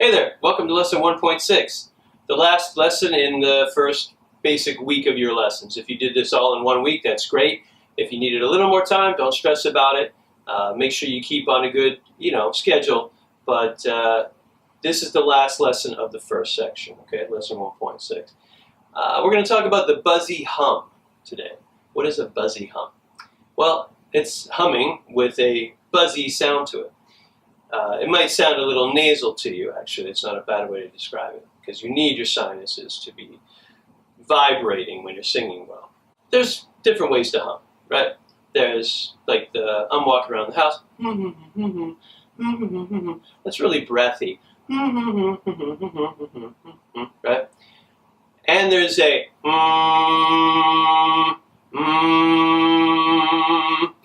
Hey there, welcome to lesson 1.6, the last lesson in the first basic week of your lessons. If you did this all in 1 week, that's great. If you needed a little more time, don't stress about it. Make sure you keep on a good, schedule. But this is the last lesson of the first section, okay, lesson 1.6. We're going to talk about the buzzy hum today. What is a buzzy hum? Well, it's humming with a buzzy sound to it. It might sound a little nasal to you, actually. It's not a bad way to describe it, because you need your sinuses to be vibrating when you're singing well. There's different ways to hum, right? There's like I'm walking around the house. That's really breathy. Right? And there's a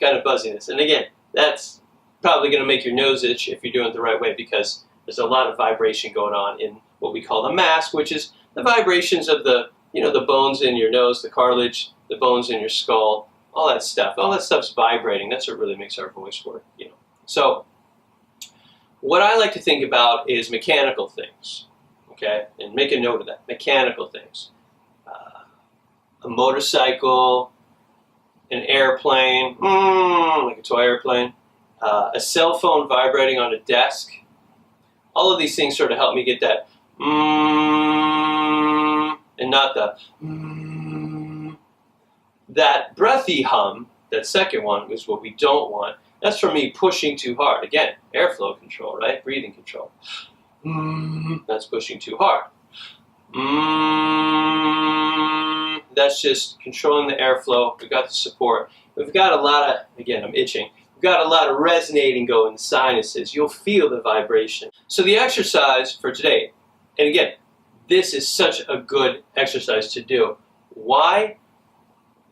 kind of buzziness. And again, that's probably going to make your nose itch if you're doing it the right way, because there's a lot of vibration going on in what we call the mask, which is the vibrations of the bones in your nose, the cartilage, the bones in your skull, all that stuff. All that stuff's vibrating. That's what really makes our voice work, So what I like to think about is mechanical things, okay? And make a note of that, mechanical things. A motorcycle, an airplane, like a toy airplane, a cell phone vibrating on a desk. All of these things sort of help me get that and not the that breathy hum. That second one is what we don't want. That's for me pushing too hard. Again, airflow control, right? Breathing control. That's pushing too hard. That's just controlling the airflow. We've got the support. We've got a lot of, again, I'm itching. We've got a lot of resonating going in the sinuses. You'll feel the vibration. So the exercise for today, and again, this is such a good exercise to do. Why?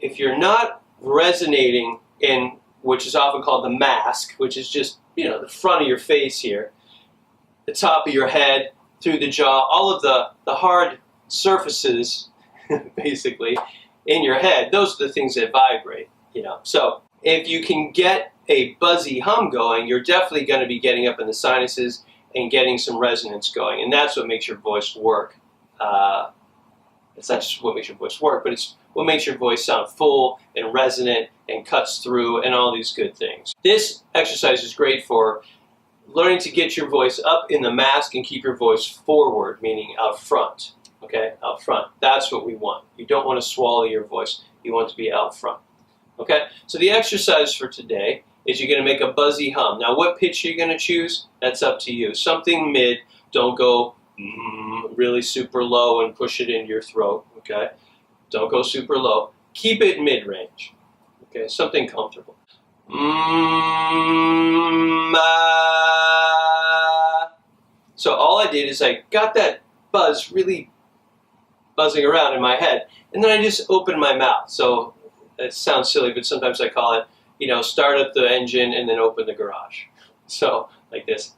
If you're not resonating in, which is often called the mask, which is just, the front of your face here, the top of your head, through the jaw, all of the hard surfaces, basically, in your head, those are the things that vibrate, So if you can get a buzzy hum going, you're definitely going to be getting up in the sinuses and getting some resonance going, and that's what makes your voice work. It's not just what makes your voice work, but it's what makes your voice sound full and resonant and cuts through and all these good things. This exercise is great for learning to get your voice up in the mask and keep your voice forward, meaning out front. Okay, out front. That's what we want. You don't want to swallow your voice. You want it to be out front. Okay, so the exercise for today is you're going to make a buzzy hum. Now, what pitch you're going to choose, that's up to you. Something mid. Don't go really super low and push it in your throat. Okay, don't go super low. Keep it mid-range. Okay, something comfortable. So all I did is I got that buzz really buzzing around in my head, and then I just opened my mouth. So it sounds silly, but sometimes I call it, start up the engine and then open the garage. So like this.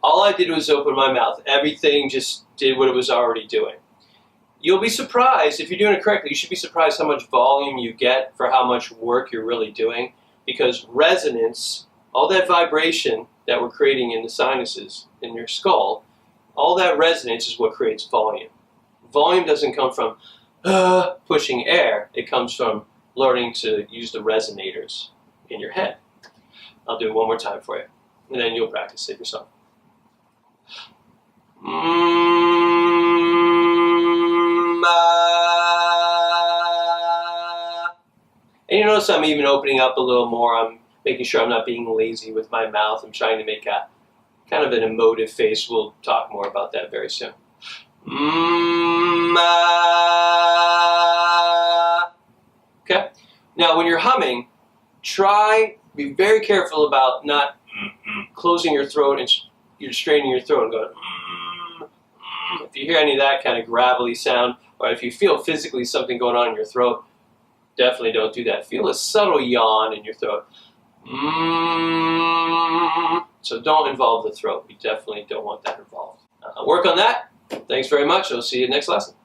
All I did was open my mouth. Everything just did what it was already doing. You'll be surprised, if you're doing it correctly, you should be surprised how much volume you get for how much work you're really doing, because resonance, all that vibration that we're creating in the sinuses, in your skull, all that resonance is what creates volume. Volume doesn't come from pushing air. It comes from learning to use the resonators in your head. I'll do it one more time for you, and then you'll practice it yourself. And you notice I'm even opening up a little more. I'm making sure I'm not being lazy with my mouth. I'm trying to make a kind of an emotive face. We'll talk more about that very soon. Okay? Now, when you're humming, be very careful about not closing your throat and you're straining your throat and going, If you hear any of that kind of gravelly sound, or if you feel physically something going on in your throat, definitely don't do that. Feel a subtle yawn in your throat. So don't involve the throat. We definitely don't want that involved. Work on that. Thanks very much. I'll see you next lesson.